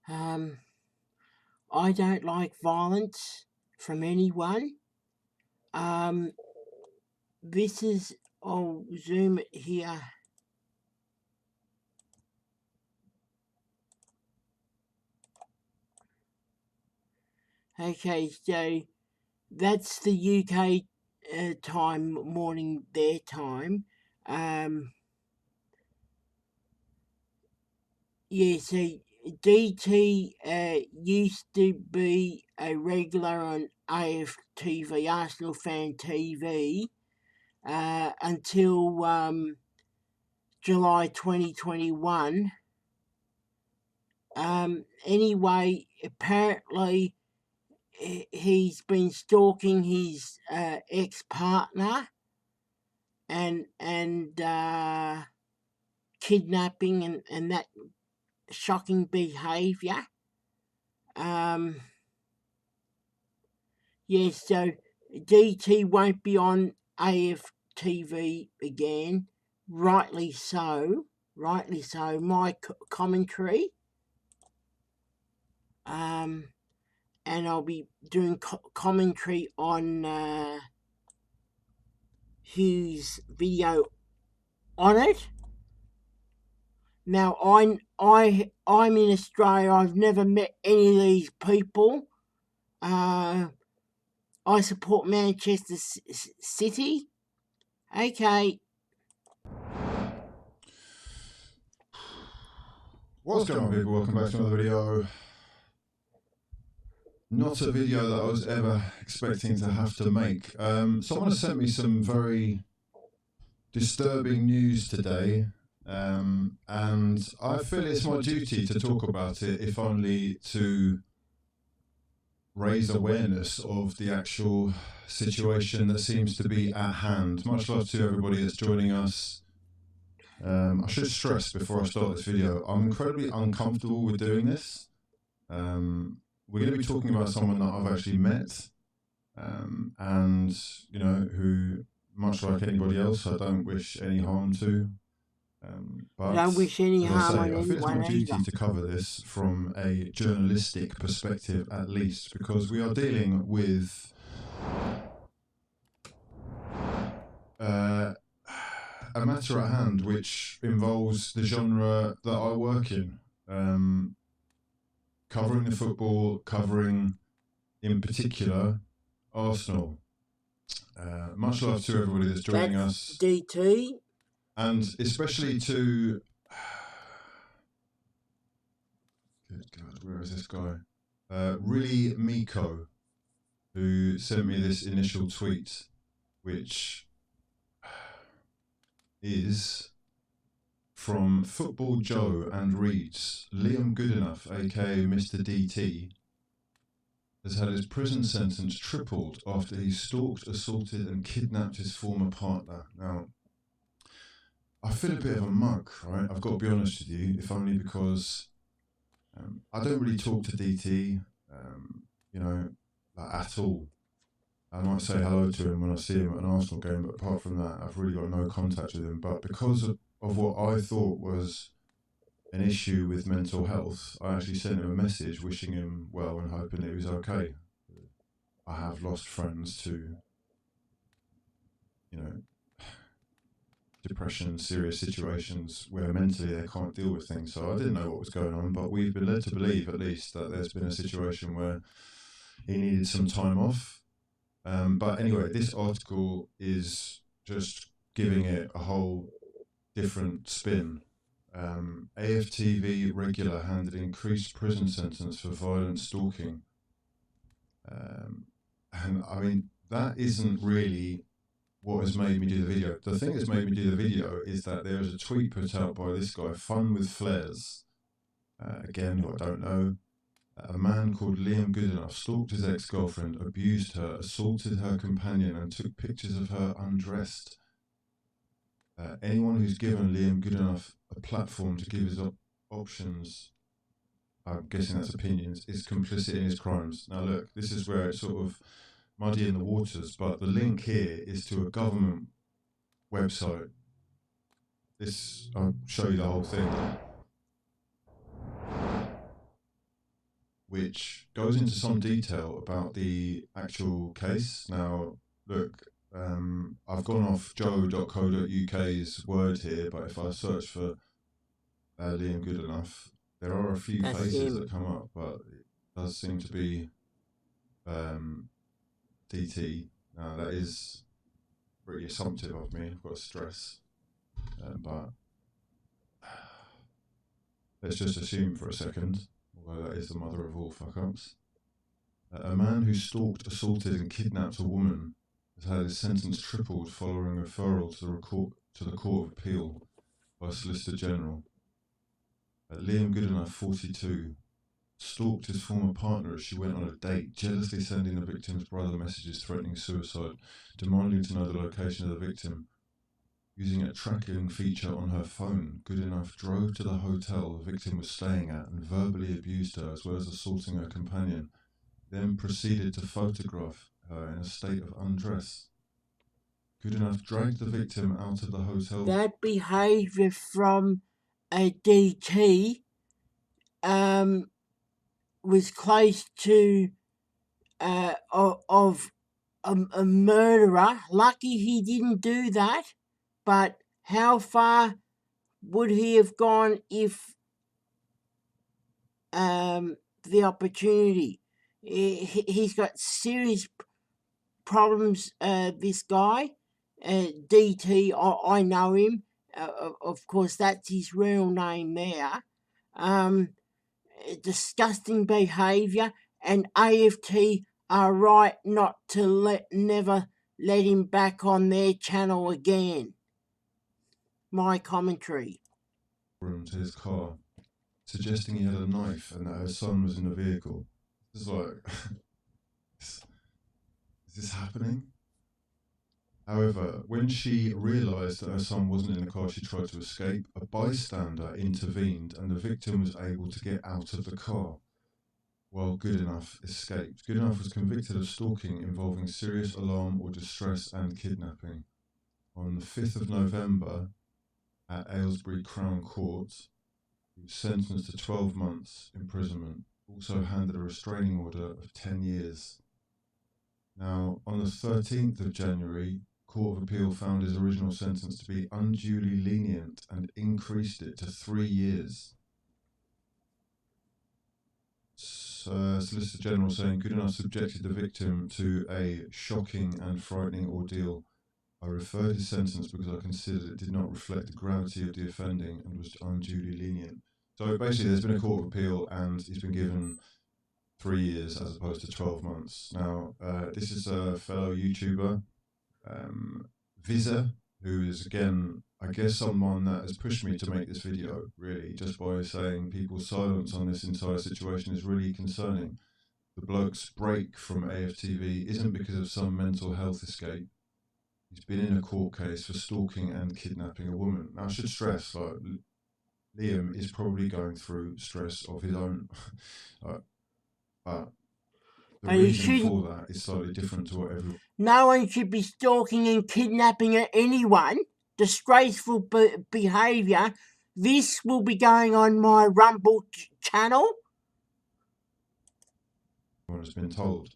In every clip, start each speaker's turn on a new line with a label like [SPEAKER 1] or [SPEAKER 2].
[SPEAKER 1] Um, I don't like violence from anyone. Um, this is, I'll zoom it here. Okay, so that's the UK time, morning their time. Yeah, so DT used to be a regular on AFTV, Arsenal Fan TV, until July 2021. Anyway, apparently he's been stalking his ex-partner and kidnapping and that shocking behaviour. Yeah, so DT won't be on AFTV again. Rightly so. Rightly so. My commentary. And I'll be doing commentary on his video on it. Now I'm in Australia. I've never met any of these people. I support Manchester City. Okay.
[SPEAKER 2] What's going on, people? Welcome back to another video. Not a video that I was ever expecting to have to make. Someone has sent me some very disturbing news today, and I feel it's my duty to talk about it, if only to raise awareness of the actual situation that seems to be at hand. Much love to everybody that's joining us. I should stress before I start this video, I'm incredibly uncomfortable with doing this. We're going to be talking about someone that I've actually met, and, you know, who, much like anybody else, I don't wish any harm to. But
[SPEAKER 1] don't wish any harm on
[SPEAKER 2] I feel it's my
[SPEAKER 1] anyone
[SPEAKER 2] duty
[SPEAKER 1] either.
[SPEAKER 2] to cover this from a journalistic perspective, at least, because we are dealing with a matter at hand which involves the genre that I work in. Covering the football, covering, in particular, Arsenal. Much love to everybody that's joining us.
[SPEAKER 1] DT.
[SPEAKER 2] And especially to... Good God, where is this guy? Really Miko, who sent me this initial tweet, which is from Football Joe and reads, Liam Goodenough, aka Mr. DT, has had his prison sentence tripled after he stalked, assaulted and kidnapped his former partner. Now, I feel a bit of a muck, right? I've got to be honest with you, if only because I don't really talk to DT, you know, like, at all. I might say hello to him when I see him at an Arsenal game, but apart from that, I've really got no contact with him. But because of what I thought was an issue with mental health, I actually sent him a message wishing him well and hoping that he was okay. I have lost friends to, you know, depression, serious situations where mentally they can't deal with things. So I didn't know what was going on, but we've been led to believe, at least, that there's been a situation where he needed some time off. But anyway, this article is just giving it a whole different spin. AFTV regular handed increased prison sentence for violent stalking. And I mean, that isn't really what has made me do the video. The thing that's made me do the video is that there is a tweet put out by this guy, Fun with Flares, again, who I don't know. A man called Liam Goodenough stalked his ex-girlfriend, abused her, assaulted her companion and took pictures of her undressed. Anyone who's given Liam Goodenough a platform to give his options, I'm guessing that's opinions, is complicit in his crimes. Now look, this is where it's sort of muddy in the waters, but the link here is to a government website. I'll show you the whole thing. which goes into some detail about the actual case. Now, look, I've gone off joe.co.uk's word here, but if I search for Liam Goodenough, there are a few
[SPEAKER 1] That's
[SPEAKER 2] faces
[SPEAKER 1] him.
[SPEAKER 2] that come up, but it does seem to be DT. Now, that is pretty assumptive of me. I've got to stress, but let's just assume for a second, although that is the mother of all fuck-ups. A man who stalked, assaulted and kidnapped a woman has had his sentence tripled following referral to the Court of Appeal by Solicitor General. Liam Goodenough, 42, stalked his former partner as she went on a date, jealously sending the victim's brother messages threatening suicide, demanding to know the location of the victim. Using a tracking feature on her phone, Goodenough drove to the hotel the victim was staying at and verbally abused her as well as assaulting her companion, then proceeded to photograph her in a state of undress. Goodenough dragged the victim out of the hotel.
[SPEAKER 1] That behaviour from a DT was close to of a murderer. Lucky he didn't do that, but how far would he have gone if the opportunity? He's got serious problems, this guy, DT, I know him, of course that's his real name there. Disgusting behaviour, and AFT are right not to never let him back on their channel again. My commentary.
[SPEAKER 2] To his car, suggesting he had a knife and that her son was in the vehicle. It's like, is this happening? However, when she realised that her son wasn't in the car, she tried to escape. A bystander intervened and the victim was able to get out of the car, while Goodenough escaped. Goodenough was convicted of stalking involving serious alarm or distress and kidnapping. On the 5th of November, at Aylesbury Crown Court, he was sentenced to 12 months imprisonment, also handed a restraining order of 10 years. Now, on the 13th of January, Court of Appeal found his original sentence to be unduly lenient and increased it to 3 years. Solicitor General saying Goodenough subjected the victim to a shocking and frightening ordeal. I referred his sentence because I considered it did not reflect the gravity of the offending and was unduly lenient. So basically there's been a Court of Appeal and he's been given 3 years as opposed to 12 months. Now, this is a fellow YouTuber, Visa, who is, again, I guess someone that has pushed me to make this video, really, just by saying people's silence on this entire situation is really concerning. The bloke's break from AFTV isn't because of some mental health escape. He's been in a court case for stalking and kidnapping a woman. Now, I should stress, like, Liam is probably going through stress of his own, but the reason for that is slightly different to what everyone...
[SPEAKER 1] No one should be stalking and kidnapping anyone. Disgraceful behaviour. This will be going on my Rumble channel.
[SPEAKER 2] Has been told.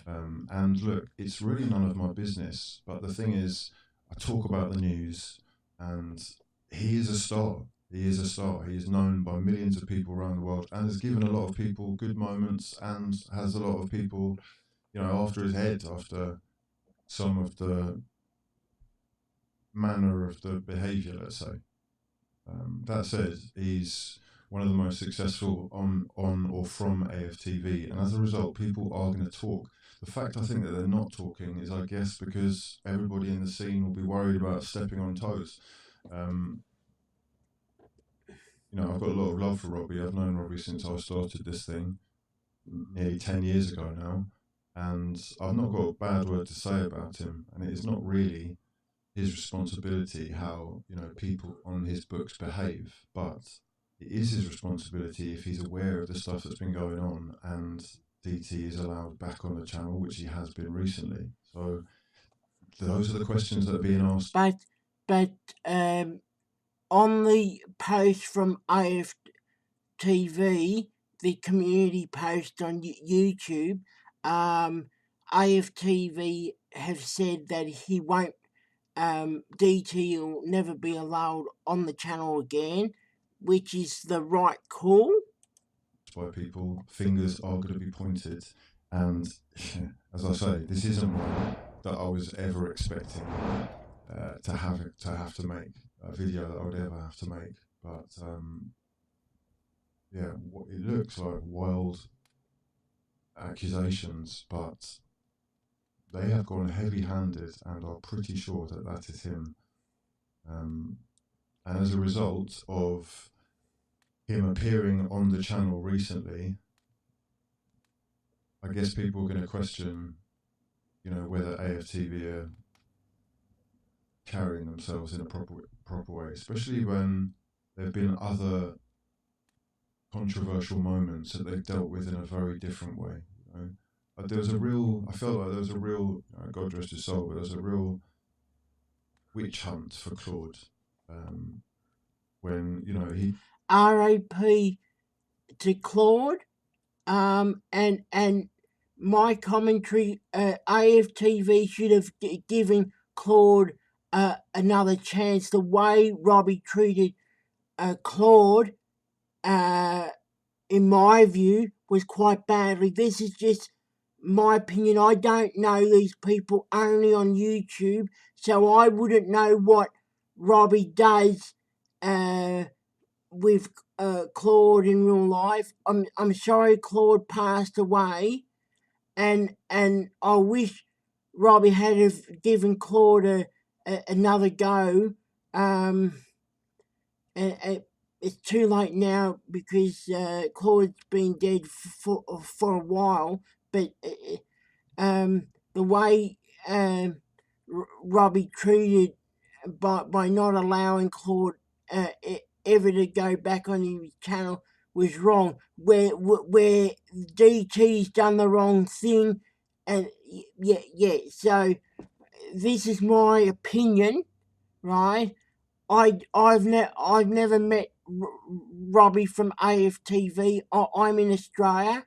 [SPEAKER 2] And look, it's really none of my business, but the thing is, I talk about the news, and he is a star. He is a star. He is known by millions of people around the world and has given a lot of people good moments and has a lot of people, you know, after his head, after some of the manner of the behaviour, let's say. That said, he's one of the most successful on or from AFTV, and as a result, people are going to talk. The fact I think that they're not talking is, I guess, because everybody in the scene will be worried about stepping on toes. You know, I've got a lot of love for Robbie. I've known Robbie since I started this thing nearly 10 years ago now, and I've not got a bad word to say about him, and it is not really his responsibility how, you know, people on his books behave, but it is his responsibility if he's aware of the stuff that's been going on and DT is allowed back on the channel, which he has been recently. So those are the questions that are being asked.
[SPEAKER 1] But on the post from AFTV, the community post on YouTube, AFTV have said that he won't, DT will never be allowed on the channel again, which is the right call.
[SPEAKER 2] By people, fingers are going to be pointed, and as I say, this isn't one that I was ever expecting to have to make a video that I would ever have to make. But yeah, it looks like wild accusations, but they have gone heavy-handed and are pretty sure that that is him. And as a result of him appearing on the channel recently, I guess people are going to question, whether AFTV are carrying themselves in a proper way, especially when there have been other controversial moments that they've dealt with in a very different way. I felt like there was a real, God rest his soul, but there was a real witch hunt for Claude. When, he...
[SPEAKER 1] R.A.P. to Claude, and my commentary, AFTV should have given Claude another chance. The way Robbie treated Claude, in my view, was quite badly. This is just my opinion. I don't know these people, only on YouTube, so I wouldn't know what Robbie does with Claude in real life. I'm sorry Claude passed away, and I wish Robbie had have given Claude another go. And it's too late now because Claude's been dead for a while. But the way Robbie treated by not allowing Claude ever to go back on his channel was wrong. Where DT's done the wrong thing, and yeah. So this is my opinion, right? I've never met Robbie from AFTV. I'm in Australia.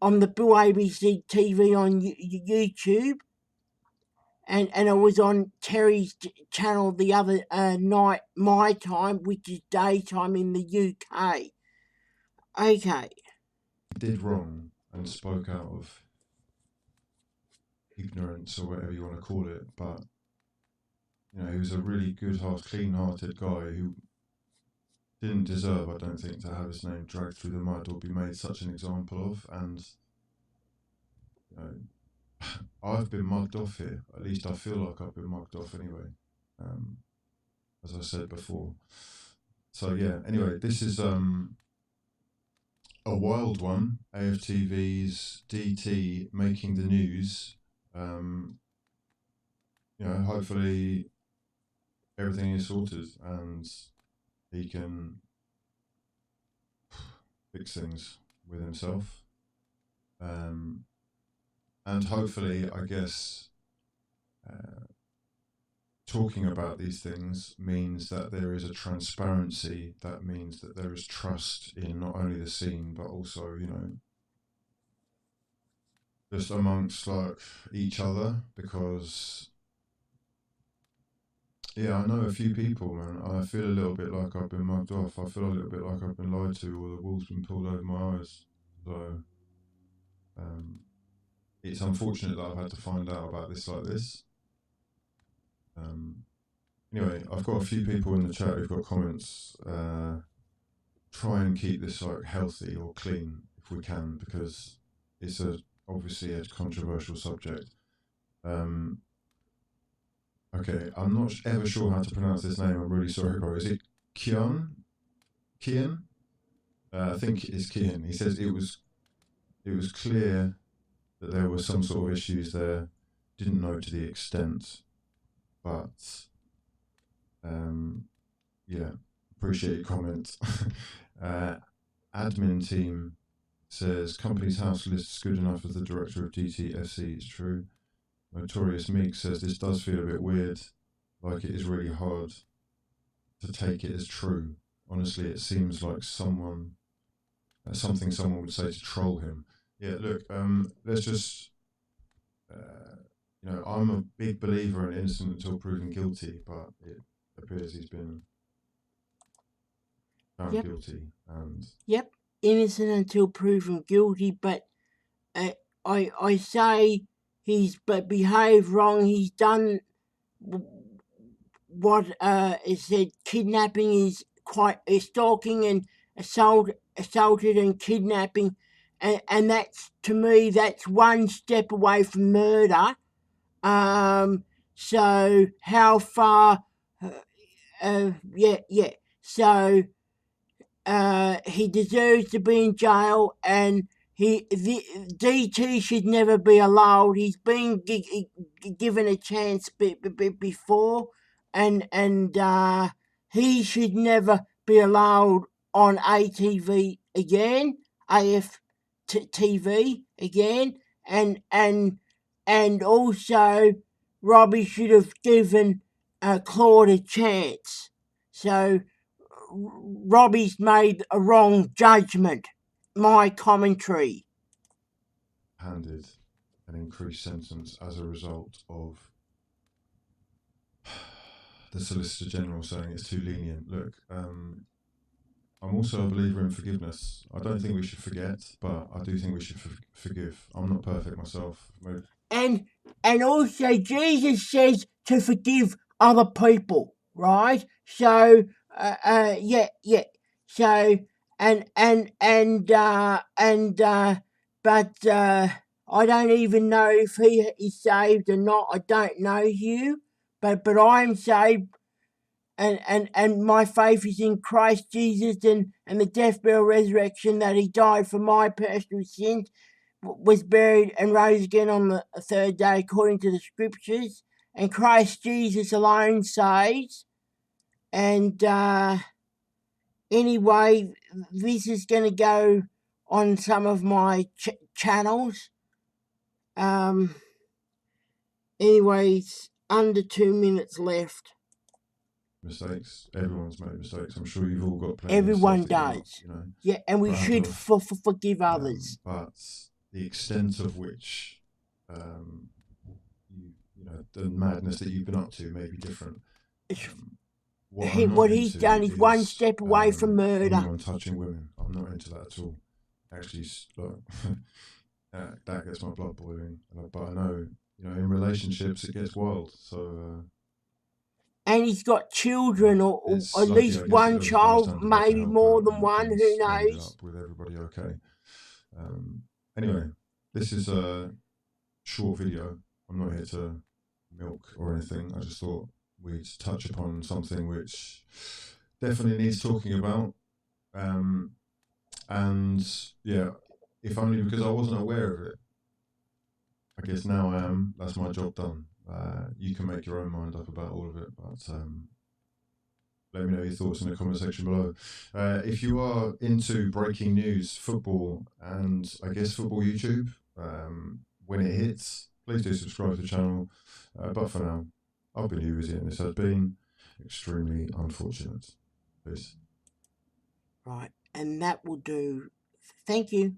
[SPEAKER 1] On the Bill ABC TV on YouTube. And I was on Terry's channel the other night, my time, which is daytime in the UK. Okay.
[SPEAKER 2] Did wrong and spoke out of ignorance or whatever you want to call it, but he was a really clean-hearted guy who didn't deserve, I don't think, to have his name dragged through the mud or be made such an example of. And I've been mugged off here. At least I feel like I've been mugged off anyway, as I said before. So yeah, anyway, this is a wild one. AFTV's DT making the news. Hopefully everything is sorted and he can fix things with himself. And hopefully, I guess, talking about these things means that there is a transparency. That means that there is trust in not only the scene, but also, just amongst each other. Because, yeah, I know a few people, man. I feel a little bit like I've been mugged off. I feel a little bit like I've been lied to, or the wool's been pulled over my eyes. So, it's unfortunate that I've had to find out about this like this. Anyway, I've got a few people in the chat who've got comments. Try and keep this healthy or clean if we can, because it's obviously a controversial subject. Okay, I'm not ever sure how to pronounce this name. I'm really sorry, bro. Is it Kian? I think it's Kian. He says it was clear that there were some sort of issues there. Didn't know to the extent, but yeah, appreciate your comment. Admin team says company's house list is good enough as the director of DTFC. It's true. Notorious Meek says this does feel a bit weird, like it is really hard to take it as true. Honestly, it seems like someone something someone would say to troll him. Yeah, look, let's just, I'm a big believer in innocent until proven guilty, but it appears he's been found
[SPEAKER 1] Yep.
[SPEAKER 2] guilty. And
[SPEAKER 1] Yep, innocent until proven guilty, but I say he's behaved wrong. He's done what it said. Kidnapping is quite stalking and assaulted and kidnapping, and that's, to me, that's one step away from murder. So how far? Yeah. So he deserves to be in jail, and DT should never be allowed. He's been given a chance before, and he should never be allowed on ATV again, AFTV again, and also Robbie should have given Claude a chance. So Robbie's made a wrong judgment. My commentary.
[SPEAKER 2] handed an increased sentence as a result of the Solicitor General saying it's too lenient. Look, I'm also a believer in forgiveness. I don't think we should forget, but I do think we should forgive. I'm not perfect myself.
[SPEAKER 1] And also Jesus says to forgive other people, right? So yeah. So but I don't even know if he is saved or not. I don't know you, but I'm saved. And my faith is in Christ Jesus and the death, burial, resurrection, that he died for my personal sins, was buried and rose again on the third day according to the scriptures, and Christ Jesus alone saves. And anyway, this is going to go on some of my channels. Anyways, under 2 minutes left.
[SPEAKER 2] Mistakes. Everyone's made mistakes. I'm sure you've all got plenty
[SPEAKER 1] Everyone
[SPEAKER 2] of stuff
[SPEAKER 1] does.
[SPEAKER 2] that
[SPEAKER 1] Yeah, and we should forgive others.
[SPEAKER 2] But the extent of which, the madness that you've been up to may be different.
[SPEAKER 1] What he's done is one step away from murder.
[SPEAKER 2] Anyone touching women, I'm not into that at all. Actually, that gets my blood boiling. But I know, in relationships it gets wild. So.
[SPEAKER 1] And he's got children, or at least one child, maybe more than one. Who knows?
[SPEAKER 2] Up with everybody okay. Anyway, this is a short video. I'm not here to milk or anything. I just thought we'd touch upon something which definitely needs talking about. And yeah, if only because I wasn't aware of it. I guess now I am. That's my job done. You can make your own mind up about all of it, but let me know your thoughts in the comment section below. If you are into breaking news, football, and I guess football YouTube, when it hits, please do subscribe to the channel. But for now, I've been Uzi, and this has been extremely unfortunate. Peace.
[SPEAKER 1] Right, and that will do. Thank you.